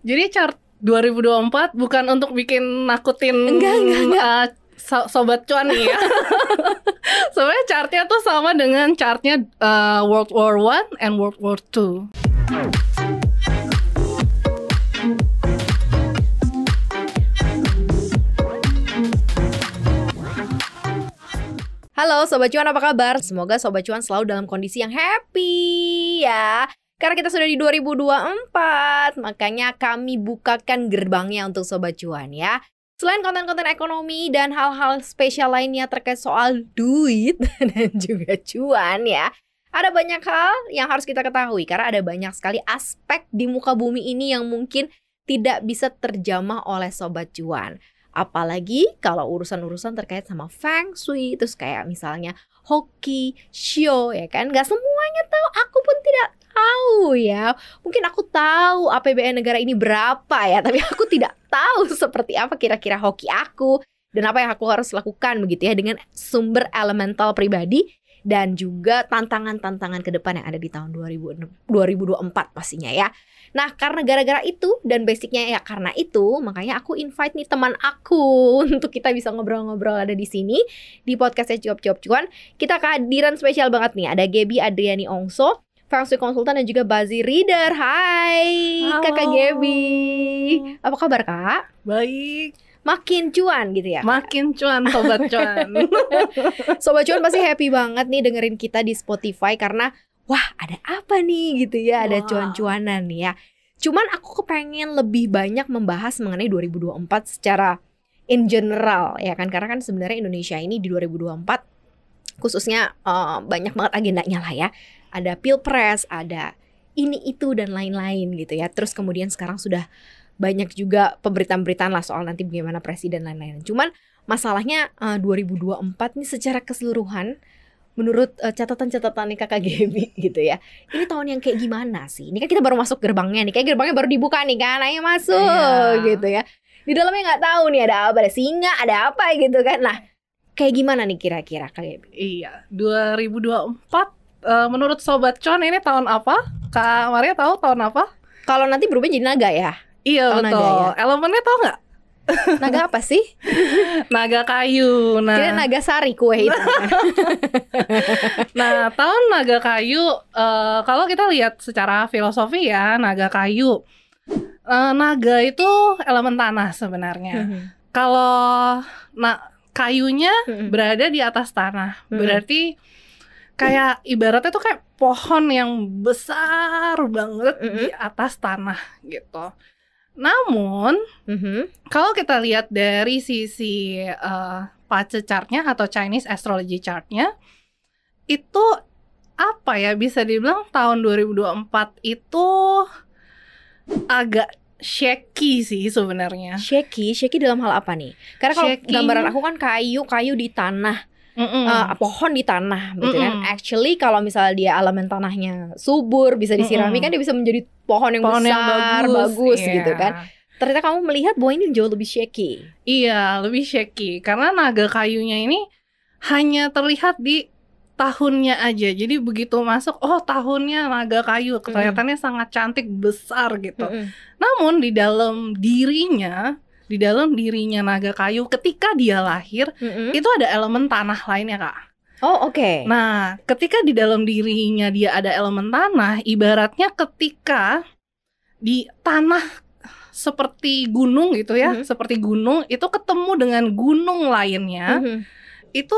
Jadi chart 2024 bukan untuk bikin nakutin Enggak. Sobat Cuan nih ya. Sebenarnya chartnya tuh sama dengan chartnya World War I and World War II. Halo Sobat Cuan, apa kabar? Semoga Sobat Cuan selalu dalam kondisi yang happy ya. Karena kita sudah di 2024, makanya kami bukakan gerbangnya untuk Sobat Cuan ya. Selain konten-konten ekonomi dan hal-hal spesial lainnya terkait soal duit dan juga cuan ya, ada banyak hal yang harus kita ketahui. Karena ada banyak sekali aspek di muka bumi ini yang mungkin tidak bisa terjamah oleh Sobat Cuan. Apalagi kalau urusan-urusan terkait sama feng shui, terus kayak misalnya hoki, shio ya kan. Gak semuanya tahu, aku pun tidak tahu ya. Mungkin aku tahu APBN negara ini berapa ya, tapi aku tidak tahu seperti apa kira-kira hoki aku dan apa yang aku harus lakukan begitu ya, dengan sumber elemental pribadi dan juga tantangan-tantangan ke depan yang ada di tahun 2024 pastinya ya. Nah, karena gara-gara itu dan basicnya ya karena itu, makanya aku invite nih teman aku untuk kita bisa ngobrol-ngobrol ada di sini di podcastnya Cuap Cuan. Kita kehadiran spesial banget nih. Ada Gaby Adriani Ongso, Feng Shui Consultant, dan juga Bazi Reader. Hai, Halo. Kakak Gaby. Apa kabar, Kak? Baik, Makin cuan gitu ya? makin cuan Sobat Cuan. Sobat Cuan pasti happy banget nih dengerin kita di Spotify karena wah, ada apa nih gitu ya, ada Wah. cuan-cuanan nih ya. Cuman aku kepengen lebih banyak membahas mengenai 2024 secara in general ya kan. Karena kan sebenarnya Indonesia ini di 2024 khususnya banyak banget agendanya lah ya. Ada pilpres, ada ini itu dan lain-lain gitu ya. Terus kemudian sekarang sudah banyak juga pemberitaan-pemberitaan lah soal nanti bagaimana presiden dan lain-lain. Cuman masalahnya 2024 nih secara keseluruhan menurut catatan-catatan nih Kakak Gaby gitu ya, ini tahun yang kayak gimana sih? Ini kan kita baru masuk gerbangnya nih, kayak gerbangnya baru dibuka nih kan, ayo masuk gitu ya. Di dalamnya nggak tahu nih ada apa, ada singa, ada apa gitu kan. Nah, kayak gimana nih kira-kira Kak Gaby? Iya, 2024 menurut Sobat Cuan ini tahun apa? Kak Maria tahu tahun apa? Kalau nanti berubah jadi naga ya? Iya, Tahun betul. naga ya? Elemennya tahu nggak? Naga apa sih? Naga kayu. Kira naga sari kue itu. Nah, tahun naga kayu, kalau kita lihat secara filosofi ya, naga kayu, naga itu elemen tanah sebenarnya. Kalau kayunya berada di atas tanah, berarti kayak ibaratnya tuh kayak pohon yang besar banget di atas tanah gitu. Namun kalau kita lihat dari sisi pace chartnya atau Chinese astrology chartnya, itu apa ya, bisa dibilang tahun 2024 itu agak shaky sih sebenarnya. Shaky dalam hal apa nih? Karena kalau Shaky. gambaran aku kan kayu di tanah, pohon di tanah gitu kan. Actually kalau misalnya dia elemen tanahnya subur, bisa disirami kan, dia bisa menjadi pohon yang besar, bagus iya. gitu kan. Ternyata kamu melihat bahwa ini jauh lebih shaky. Iya, lebih shaky karena naga kayunya ini hanya terlihat di tahunnya aja. Jadi begitu masuk, oh tahunnya naga kayu, kelihatannya sangat cantik, besar gitu. Namun di dalam dirinya naga kayu ketika dia lahir, itu ada elemen tanah lainnya, Kak. Oh, oke. Nah, ketika di dalam dirinya dia ada elemen tanah, ibaratnya ketika di tanah seperti gunung gitu ya, seperti gunung itu ketemu dengan gunung lainnya, itu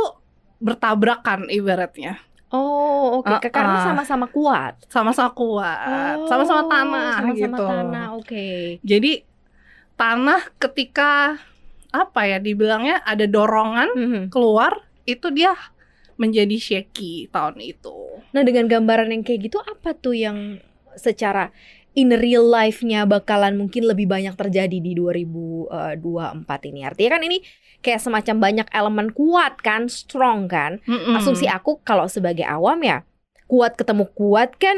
bertabrakan ibaratnya. Oh, oke. Karena sama-sama kuat. Sama-sama kuat, sama-sama tanah sama-sama gitu. tanah, oke. Jadi tanah ketika apa ya dibilangnya ada dorongan keluar, itu dia menjadi shaky tahun itu. Nah, dengan gambaran yang kayak gitu, apa tuh yang secara in real life-nya bakalan mungkin lebih banyak terjadi di 2024 ini? Artinya kan ini kayak semacam banyak elemen kuat kan, strong kan. Asumsi aku kalau sebagai awam ya, kuat ketemu kuat kan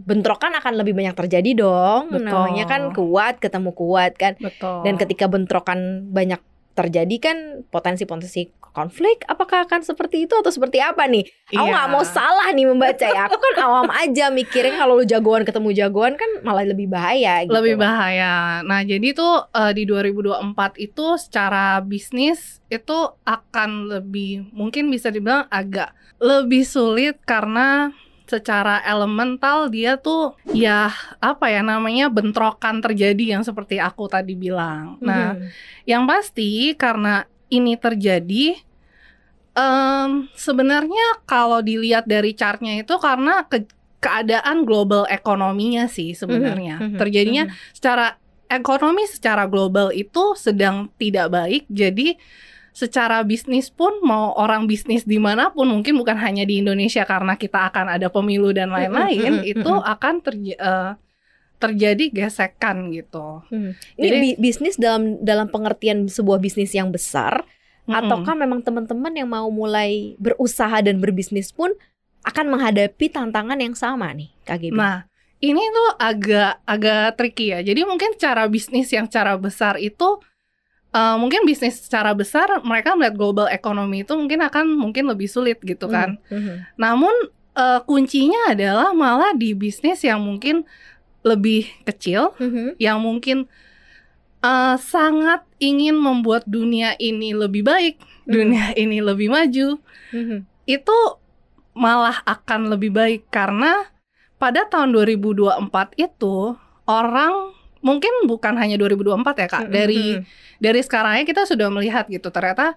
bentrokan akan lebih banyak terjadi dong. Betul. Namanya kan kuat ketemu kuat kan. Betul. Dan ketika bentrokan banyak terjadi kan potensi-potensi konflik, apakah akan seperti itu atau seperti apa nih? Aku nggak mau salah nih membaca ya. Aku kan awam aja mikirin kalau lu jagoan ketemu jagoan kan malah lebih bahaya gitu. Lebih bahaya. Nah, jadi tuh di 2024 itu secara bisnis itu akan lebih, mungkin bisa dibilang agak lebih sulit karena secara elemental dia tuh ya apa ya namanya bentrokan terjadi yang seperti aku tadi bilang. Nah, yang pasti karena ini terjadi sebenarnya kalau dilihat dari chartnya itu karena keadaan global ekonominya sih sebenarnya. Terjadinya secara ekonomi secara global itu sedang tidak baik, jadi secara bisnis pun mau orang bisnis dimanapun, mungkin bukan hanya di Indonesia karena kita akan ada pemilu dan lain-lain, itu akan terjadi gesekan gitu. Ini jadi, bisnis dalam pengertian sebuah bisnis yang besar, ataukah memang teman-teman yang mau mulai berusaha dan berbisnis pun akan menghadapi tantangan yang sama nih, Kak Gaby? Nah, ini tuh agak tricky ya. Jadi mungkin cara bisnis yang cara besar itu mungkin bisnis secara besar mereka melihat global ekonomi itu mungkin lebih sulit gitu kan. Namun kuncinya adalah malah di bisnis yang mungkin lebih kecil, yang mungkin sangat ingin membuat dunia ini lebih baik, dunia ini lebih maju, itu malah akan lebih baik karena pada tahun 2024 itu orang mungkin bukan hanya 2024 ya Kak, dari sekarangnya kita sudah melihat gitu ternyata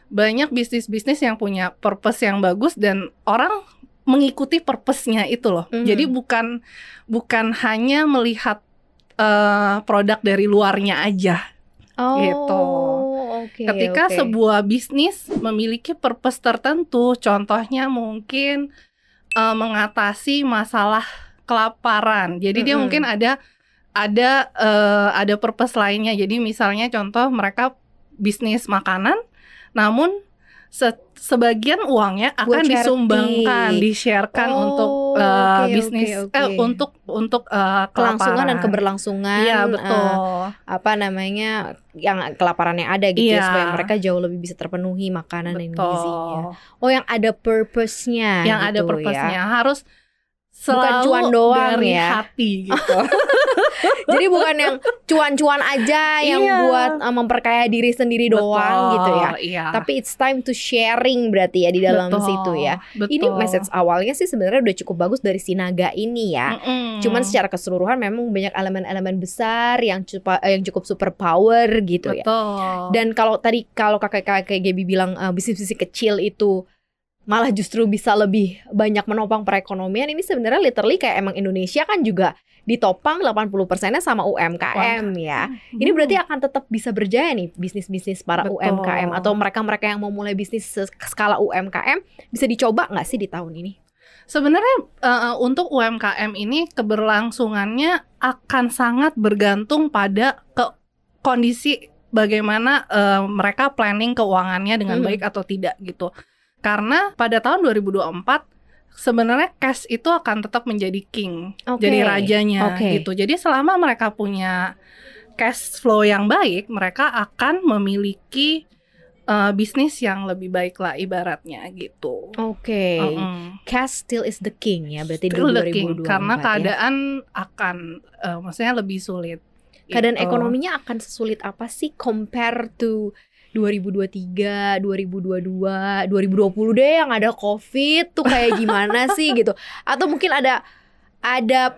banyak bisnis-bisnis yang punya purpose yang bagus dan orang mengikuti purpose-nya itu loh. Jadi bukan hanya melihat produk dari luarnya aja gitu. Ketika sebuah bisnis memiliki purpose tertentu, contohnya mungkin mengatasi masalah kelaparan. Jadi dia mungkin ada purpose lainnya. Jadi misalnya contoh mereka bisnis makanan, namun sebagian uangnya akan disumbangkan, di-sharekan untuk bisnis untuk kelangsungan dan keberlangsungan. Iya, betul. Yang kelaparan yang ada gitu ya, supaya mereka jauh lebih bisa terpenuhi makanan dan gizinya. Oh, yang ada purpose-nya. Yang gitu ada purpose-nya ya. Harus selalu bukan cuan doang dari ya. hati gitu. Jadi bukan yang cuan-cuan aja yang buat memperkaya diri sendiri doang gitu ya. Iya. Tapi it's time to sharing berarti ya di dalam situ ya. Ini message awalnya sih sebenarnya udah cukup bagus dari si naga ini ya. Cuman secara keseluruhan memang banyak elemen-elemen besar yang cukup super power gitu ya. Dan kalau kakak Gaby bilang bisnis-bisnis kecil itu malah justru bisa lebih banyak menopang perekonomian. Ini sebenarnya literally kayak emang Indonesia kan juga ditopang 80%-nya sama UMKM ya. Ini berarti akan tetap bisa berjaya nih bisnis-bisnis para UMKM atau mereka-mereka yang mau mulai bisnis skala UMKM bisa dicoba nggak sih di tahun ini? Sebenarnya untuk UMKM ini keberlangsungannya akan sangat bergantung pada kondisi bagaimana mereka planning keuangannya dengan baik atau tidak gitu. Karena pada tahun 2024 sebenarnya cash itu akan tetap menjadi king, jadi rajanya gitu. Jadi selama mereka punya cash flow yang baik, mereka akan memiliki bisnis yang lebih baik lah ibaratnya gitu. Cash still is the king ya, berarti still the king, karena keadaan akan maksudnya lebih sulit. Keadaan ekonominya akan sesulit apa sih compare to 2023, 2022, 2020 deh yang ada COVID tuh kayak gimana sih gitu. Atau mungkin ada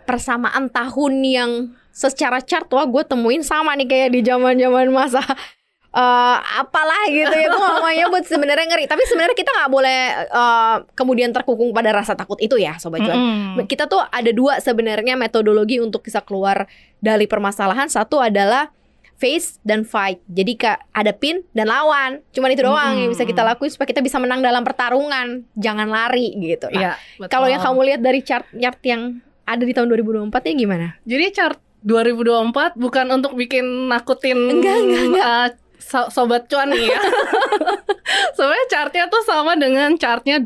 persamaan tahun yang secara chart gue temuin sama nih kayak di zaman-zaman masa apalah gitu ya. Gue ngomongnya buat sebenarnya ngeri. Tapi sebenarnya kita nggak boleh kemudian terkungkung pada rasa takut itu ya Sobat Cuan. Kita tuh ada dua sebenarnya metodologi untuk bisa keluar dari permasalahan. Satu adalah face dan fight. Jadi hadapin dan lawan. Cuman itu doang yang bisa kita lakuin supaya kita bisa menang dalam pertarungan. Jangan lari gitu. Nah, kalau yang kamu lihat dari chart yang ada di tahun 2024 ya gimana? Jadi chart 2024 bukan untuk bikin nakutin enggak. Sobat Cuan nih ya. Sebenarnya chartnya tuh sama dengan chartnya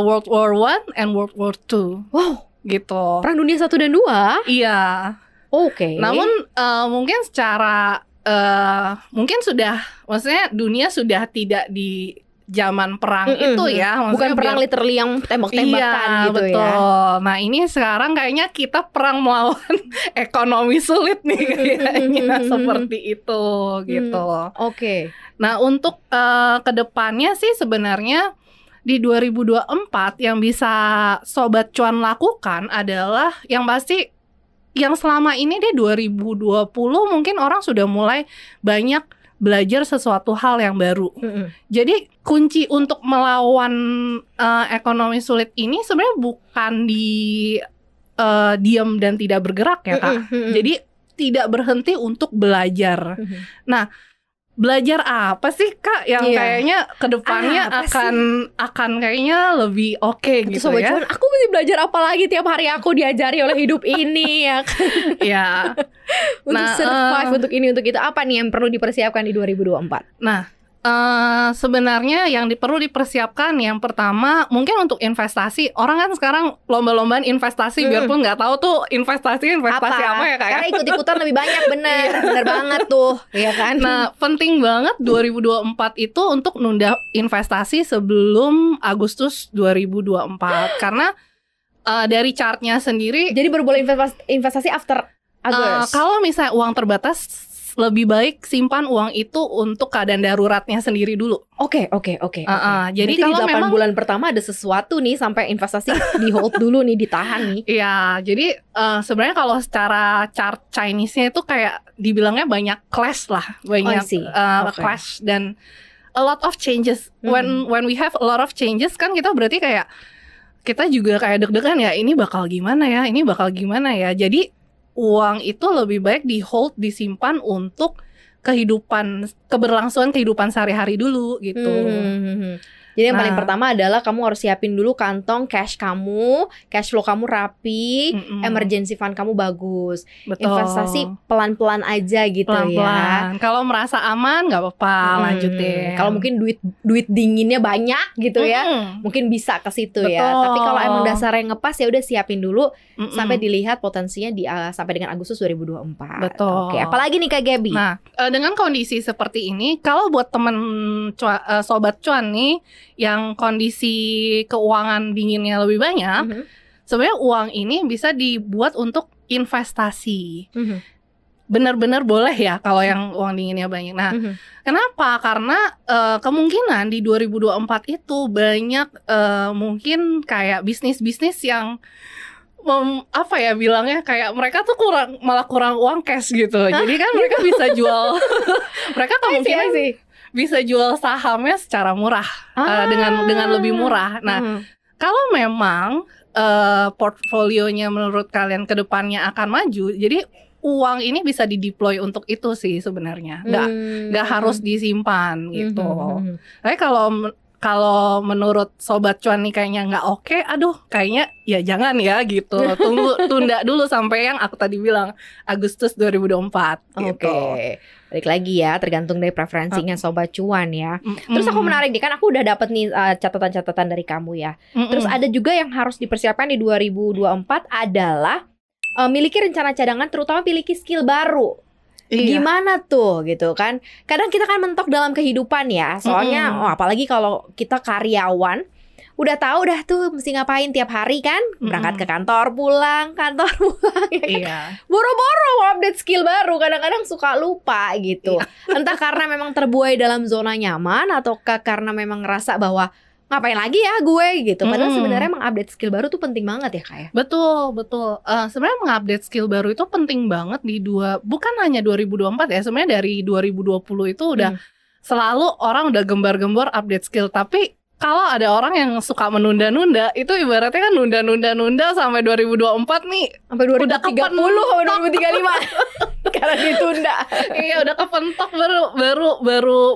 World War I and World War II. Wow, gitu. Perang Dunia 1 dan 2? Iya. Oke. Namun mungkin secara mungkin sudah, maksudnya dunia sudah tidak di zaman perang itu ya, bukan perang literally yang tembak-tembakan iya, gitu betul. ya. Nah ini sekarang kayaknya kita perang melawan ekonomi sulit nih kayaknya seperti itu gitu. Oke. Nah untuk kedepannya sih sebenarnya di 2024 yang bisa Sobat Cuan lakukan adalah yang pasti yang selama ini di 2020 mungkin orang sudah mulai banyak belajar sesuatu hal yang baru. Jadi kunci untuk melawan ekonomi sulit ini sebenarnya bukan di diam dan tidak bergerak ya Kak. Jadi tidak berhenti untuk belajar. Nah, belajar apa sih Kak yang kayaknya kedepannya akan kayaknya lebih oke gitu Sobat ya? Cuan, aku mesti belajar apa lagi tiap hari aku diajari oleh hidup ini ya kan? Ya. Untuk survive, untuk ini, untuk itu. Apa nih yang perlu dipersiapkan di 2024? Nah, sebenarnya yang perlu dipersiapkan yang pertama mungkin untuk investasi. Orang kan sekarang lomba-lombaan investasi biarpun nggak tahu tuh investasi apa ya Kak. Karena ikut-ikutan lebih banyak, bener banget tuh, ya kan? Nah, penting banget 2024 itu untuk nunda investasi sebelum Agustus 2024 karena dari chartnya sendiri. Jadi baru boleh investasi after Agustus. Kalau misalnya uang terbatas, lebih baik simpan uang itu untuk keadaan daruratnya sendiri dulu. Oke. Jadi kalau di 8 memang bulan pertama ada sesuatu nih sampai investasi di hold dulu nih, ditahan nih. Iya, jadi sebenarnya kalau secara chart Chinese-nya itu kayak dibilangnya banyak clash lah, banyak clash dan a lot of changes. When we have a lot of changes kan kita berarti kayak kita juga kayak deg-degan ya, ini bakal gimana ya. Jadi uang itu lebih baik di hold, disimpan untuk keberlangsungan kehidupan sehari-hari dulu gitu. Jadi yang paling pertama adalah kamu harus siapin dulu kantong cash kamu, cash flow kamu rapi, emergency fund kamu bagus. Betul. Investasi pelan-pelan aja gitu ya. Kalau merasa aman nggak apa-apa lanjutin. Kalau mungkin duit dinginnya banyak gitu ya, mungkin bisa ke situ ya. Tapi kalau emang dasarnya ngepas ya udah siapin dulu sampai dilihat potensinya sampai dengan Agustus 2024. Betul. Oke, apalagi nih Kak Gaby? Nah, dengan kondisi seperti ini, kalau buat temen Sobat Cuan nih yang kondisi keuangan dinginnya lebih banyak, sebenarnya uang ini bisa dibuat untuk investasi. Benar-benar boleh ya kalau yang uang dinginnya banyak. Nah, kenapa? Karena kemungkinan di 2024 itu banyak mungkin kayak bisnis-bisnis yang apa ya bilangnya, kayak mereka tuh malah kurang uang cash gitu. Jadi kan mereka bisa jual mereka kemungkinan bisa jual sahamnya secara murah, dengan lebih murah. Nah, kalau memang portfolionya menurut kalian ke depannya akan maju, jadi uang ini bisa dideploy untuk itu sih sebenarnya. Nggak harus disimpan gitu. Tapi kalau menurut Sobat Cuan nih kayaknya nggak oke, aduh kayaknya ya jangan ya gitu. Tunda dulu sampai yang aku tadi bilang Agustus 2024 gitu. Oke. Balik lagi ya, tergantung dari preferensinya Sobat Cuan ya. Terus aku menarik nih, kan aku udah dapet nih catatan-catatan dari kamu ya. Terus ada juga yang harus dipersiapkan di 2024 adalah miliki rencana cadangan, terutama miliki skill baru. Gimana tuh gitu kan? Kadang kita kan mentok dalam kehidupan ya. Soalnya apalagi kalau kita karyawan, udah tahu dah tuh mesti ngapain tiap hari kan? Berangkat ke kantor, pulang ya kan? Boro-boro mau update skill baru, kadang-kadang suka lupa gitu. Entah karena memang terbuai dalam zona nyaman, ataukah karena memang ngerasa bahwa ngapain lagi ya gue gitu. Padahal sebenarnya mengupdate skill baru tuh penting banget ya Kak ya. Betul. Sebenarnya mengupdate skill baru itu penting banget bukan hanya 2024 ya. Sebenarnya dari 2020 itu udah selalu orang udah gembar-gembor update skill. Tapi kalau ada orang yang suka menunda-nunda, itu ibaratnya kan nunda sampai 2024 nih. Sampai 2030 sampai 2035. Karena ditunda. Iya, udah kepentok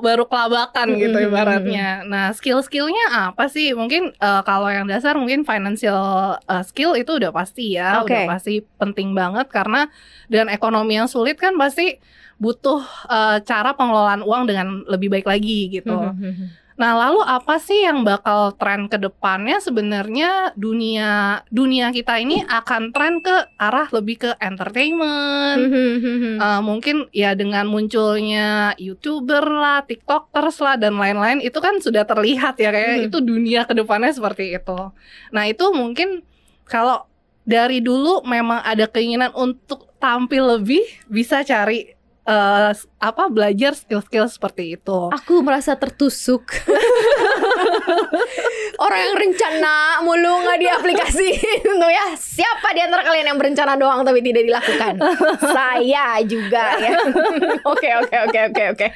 baru kelabakan gitu ibaratnya. Nah, skill-skillnya apa sih? Mungkin kalau yang dasar mungkin financial skill itu udah pasti ya. Udah pasti penting banget karena dengan ekonomi yang sulit kan pasti butuh cara pengelolaan uang dengan lebih baik lagi gitu. Nah, lalu apa sih yang bakal tren ke depannya? Sebenarnya dunia kita ini akan tren ke arah lebih ke entertainment. Mungkin ya dengan munculnya YouTuber lah, TikTokers lah, dan lain-lain, itu kan sudah terlihat ya kayak itu dunia ke depannya seperti itu. Nah, itu mungkin kalau dari dulu memang ada keinginan untuk tampil lebih, bisa cari belajar skill-skill seperti itu. Aku merasa tertusuk. Orang yang rencana mulu nggak diaplikasiin tuh ya. Siapa di antara kalian yang berencana doang tapi tidak dilakukan? Saya juga ya. Oke.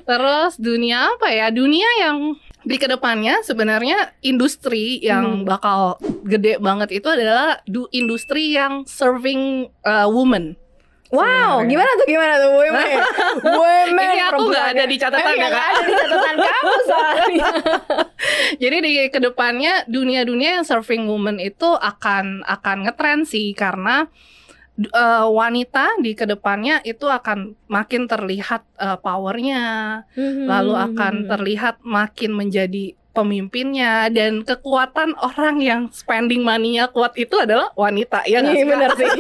Terus dunia apa ya? Dunia yang di kedepannya sebenarnya industri yang bakal gede banget itu adalah industri yang serving women. Wow, gimana tuh women? Ini aku nggak ada di catatan ya, Kak. Nggak ada di catatan kamu soalnya. Jadi di kedepannya dunia-dunia yang serving women itu akan ngetren sih, karena wanita di kedepannya itu akan makin terlihat powernya, lalu akan terlihat makin menjadi pemimpinnya, dan kekuatan orang yang spending money-nya kuat itu adalah wanita, ya nggak sih? Bener sih.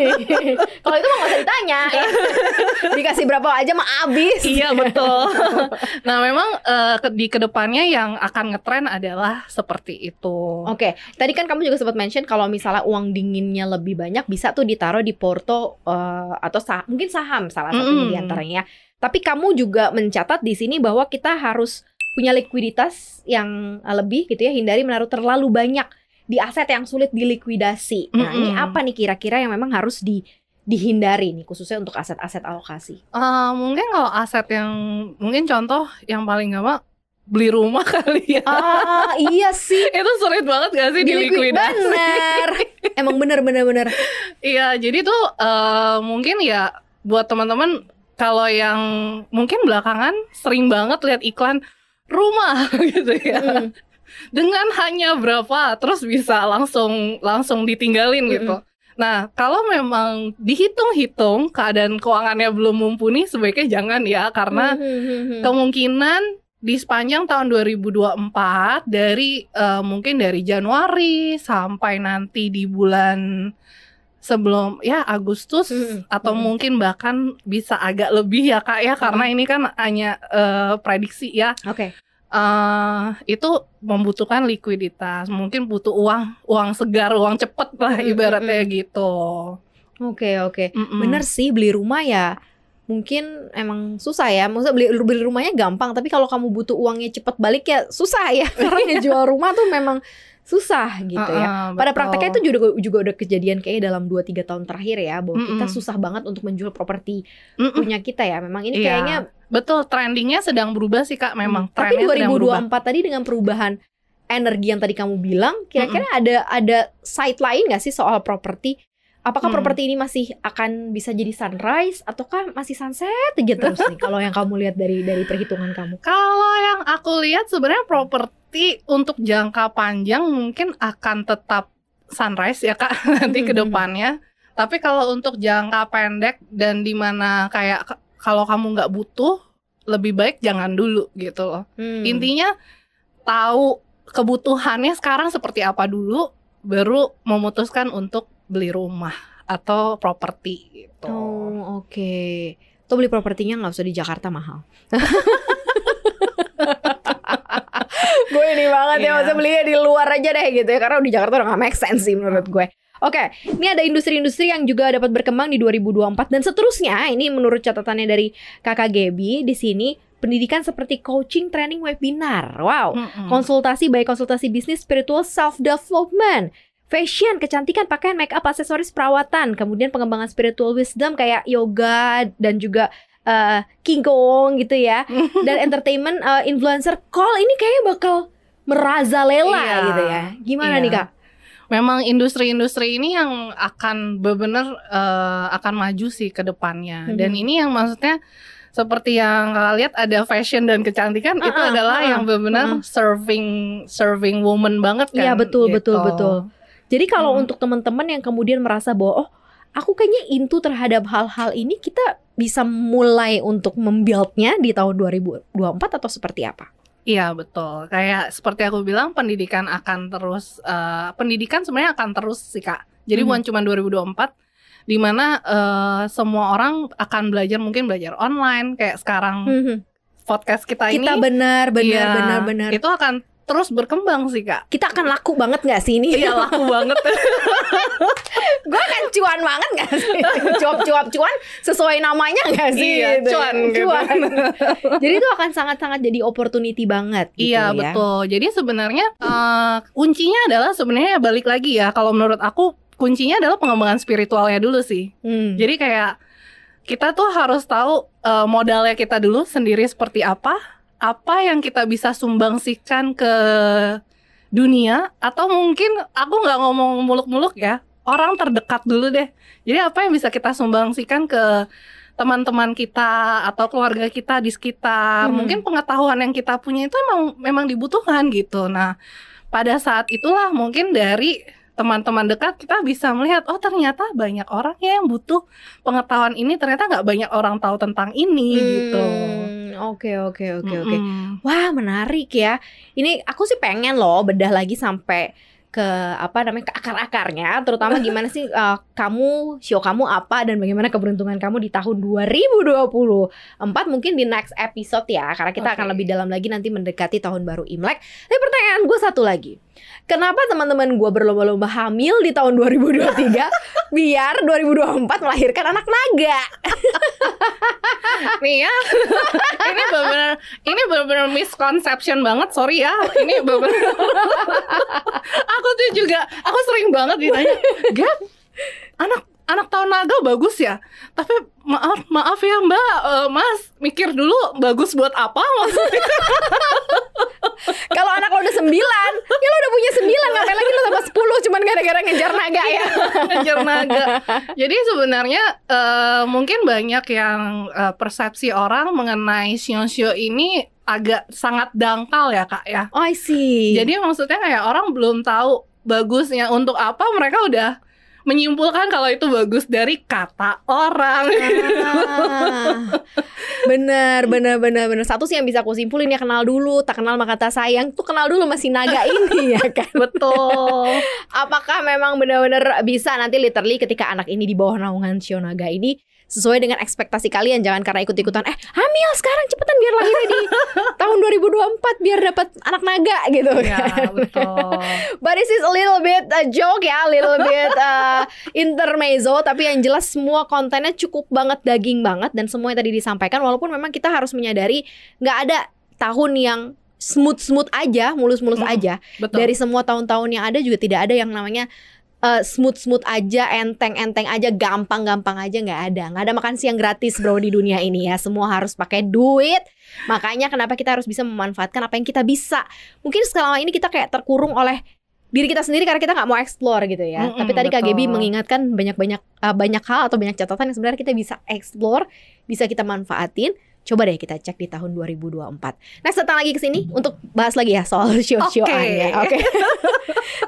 Kalau itu mah nggak usah ditanya, ya. Dikasih berapa aja mah habis. Iya betul. Nah memang di kedepannya yang akan ngetren adalah seperti itu. Oke, tadi kan kamu juga sempat mention kalau misalnya uang dinginnya lebih banyak bisa tuh ditaruh di porto atau mungkin saham salah satunya di antaranya. Tapi kamu juga mencatat di sini bahwa kita harus punya likuiditas yang lebih gitu ya, hindari menaruh terlalu banyak di aset yang sulit dilikuidasi. Nah, ini apa nih kira-kira yang memang harus dihindari nih khususnya untuk aset-aset alokasi? Mungkin kalau aset yang mungkin contoh yang paling gampang beli rumah kali ya. Iya sih. Itu sulit banget gak sih dilikuidasi? Bener. Emang bener. Iya, jadi tuh mungkin ya buat teman-teman kalau yang mungkin belakangan sering banget lihat iklan rumah gitu ya. Dengan hanya berapa terus bisa langsung ditinggalin gitu. Nah, kalau memang dihitung-hitung keadaan keuangannya belum mumpuni, sebaiknya jangan ya, karena kemungkinan di sepanjang tahun 2024 mungkin dari Januari sampai nanti di bulan sebelum ya Agustus atau mungkin bahkan bisa agak lebih ya Kak ya, karena ini kan hanya prediksi ya. Oke. Itu membutuhkan likuiditas, mungkin butuh uang segar, uang cepet lah ibaratnya gitu. Oke. Bener sih, beli rumah ya mungkin emang susah ya. Maksudnya beli rumahnya gampang, tapi kalau kamu butuh uangnya cepet balik ya susah ya. Karena jual rumah tuh memang susah gitu ya. Pada prakteknya itu juga udah kejadian kayaknya dalam 2-3 tahun terakhir ya, bahwa kita susah banget untuk menjual properti punya kita ya. Memang ini kayaknya betul, trendingnya sedang berubah sih Kak. Memang tapi 2024 tadi dengan perubahan energi yang tadi kamu bilang, kira-kira ada side lain nggak sih soal properti? Apakah properti ini masih akan bisa jadi sunrise ataukah masih sunset aja terus nih? Kalau yang kamu lihat dari perhitungan kamu? Kalau yang aku lihat sebenarnya properti untuk jangka panjang mungkin akan tetap sunrise ya Kak nanti ke depannya. Tapi kalau untuk jangka pendek dan dimana kayak kalau kamu nggak butuh, lebih baik jangan dulu gitu loh. Intinya tahu kebutuhannya sekarang seperti apa dulu, baru memutuskan untuk beli rumah atau properti gitu. Oke. Tuh beli propertinya nggak usah di Jakarta, mahal. Gue ini banget ya, maksudnya belinya di luar aja deh gitu ya, karena di Jakarta udah gak make sense sih menurut gue. Oke, ini ada industri-industri yang juga dapat berkembang di 2024 dan seterusnya. Ini menurut catatannya dari Kakak Gaby di sini, pendidikan seperti coaching, training, webinar. Wow, konsultasi, baik konsultasi bisnis, spiritual, self-development, fashion, kecantikan, pakaian, make up, aksesoris, perawatan, kemudian pengembangan spiritual wisdom kayak yoga dan juga qigong gitu ya. Dan entertainment, influencer, call ini kayaknya bakal merajalela gitu ya. Gimana nih Kak? Memang industri-industri ini yang akan benar-benar akan maju sih ke depannya. Dan ini yang maksudnya seperti yang kalian lihat ada fashion dan kecantikan, itu adalah yang benar-benar serving woman banget kan. Iya betul. Jadi kalau untuk teman-teman yang kemudian merasa bahwa aku kayaknya into terhadap hal-hal ini, kita bisa mulai untuk membuildnya di tahun 2024 atau seperti apa? Iya betul, kayak seperti aku bilang pendidikan akan terus, pendidikan sebenarnya akan terus sih Kak. Jadi bukan cuma 2024, di mana semua orang akan belajar, mungkin belajar online kayak sekarang podcast kita ini. Kita benar. Itu akan terus berkembang sih Kak. Kita akan laku banget gak sih ini? Iya laku banget. Gue akan cuan banget gak sih? Cuap-cuap-cuan sesuai namanya gak sih? Iya, gitu. cuan. Jadi itu akan sangat-sangat jadi opportunity banget gitu Iya ya. betul. Jadi sebenarnya kuncinya adalah sebenarnya balik lagi ya. Kalau menurut aku kuncinya adalah pengembangan spiritualnya dulu sih. Jadi kayak kita tuh harus tahu modalnya kita dulu sendiri seperti apa yang kita bisa sumbangsikan ke dunia, atau mungkin aku nggak ngomong muluk-muluk ya, orang terdekat dulu deh. Jadi apa yang bisa kita sumbangsikan ke teman-teman kita atau keluarga kita di sekitar. Mungkin pengetahuan yang kita punya itu memang dibutuhkan gitu. Nah, pada saat itulah mungkin dari teman-teman dekat kita bisa melihat, oh ternyata banyak orang yang butuh pengetahuan ini, ternyata nggak banyak orang tahu tentang ini gitu. Oke. Wah, menarik ya. Ini aku sih pengen loh bedah lagi sampai ke ke akar-akarnya, terutama gimana sih show kamu apa dan bagaimana keberuntungan kamu di tahun 2024, mungkin di next episode ya, karena kita akan lebih dalam lagi nanti mendekati tahun baru Imlek. Tapi pertanyaan gue satu lagi, kenapa teman-teman gue berlomba-lomba hamil di tahun 2023 biar 2024 melahirkan anak naga? Nih ya, ini benar-benar misconception banget, sorry ya. Ini benar-benar aku sering banget ditanya, Gap, anak tahun naga bagus ya, tapi maaf ya Mbak, Mas, mikir dulu bagus buat apa maksudnya? Kalau anak lo udah 9, ya lo udah punya 9, ngapain lagi lo tambah 10 cuman gara-gara ngejar naga ya? Ngejar naga. Jadi sebenarnya mungkin banyak yang persepsi orang mengenai shio ini agak sangat dangkal ya Kak ya. Oh I see. Jadi maksudnya kayak orang belum tahu bagusnya untuk apa, mereka udah menyimpulkan kalau itu bagus dari kata orang. Bener. Satu sih yang bisa aku simpulin ya, kenal dulu, tak kenal maka tak sayang. Tuh kenal dulu masih naga ini ya kan. Betul. Apakah memang benar-benar bisa nanti literally ketika anak ini di bawah naungan Shio Naga ini sesuai dengan ekspektasi kalian, jangan karena ikut-ikutan hamil sekarang cepetan biar lahirnya di tahun 2024 biar dapat anak naga gitu kan. Ya, betul. But this is a little bit joke ya, a little bit intermezzo, tapi yang jelas semua kontennya cukup banget, daging banget, dan semua yang tadi disampaikan, walaupun memang kita harus menyadari nggak ada tahun yang smooth aja, mulus aja. Betul. Dari semua tahun-tahun yang ada juga tidak ada yang namanya smooth aja, enteng aja, gampang aja, nggak ada makan siang gratis bro di dunia ini ya, semua harus pakai duit. Makanya kenapa kita harus bisa memanfaatkan apa yang kita bisa. Mungkin selama ini kita kayak terkurung oleh diri kita sendiri karena kita nggak mau explore gitu ya. Tapi tadi Kak Gaby mengingatkan banyak hal atau banyak catatan yang sebenarnya kita bisa explore, bisa kita manfaatin. Coba deh kita cek di tahun 2024. Next datang lagi ke sini untuk bahas lagi ya soal show-showan ya. Oke.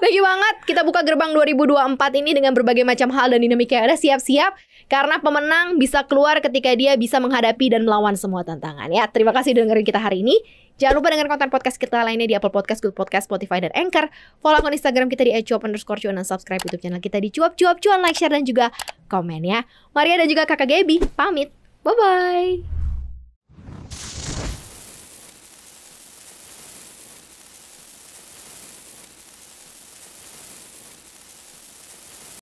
Thank you banget. Kita buka gerbang 2024 ini dengan berbagai macam hal dan dinamika yang ada. Siap-siap karena pemenang bisa keluar ketika dia bisa menghadapi dan melawan semua tantangan ya. Terima kasih udah dengerin kita hari ini. Jangan lupa dengerin konten podcast kita lainnya di Apple Podcast, Google Podcast, Spotify, dan Anchor. Follow akun Instagram kita di @cuap_cuan dan subscribe YouTube channel kita di cuap, like, share, dan juga komen ya. Maria dan juga Kakak Gaby pamit. Bye-bye.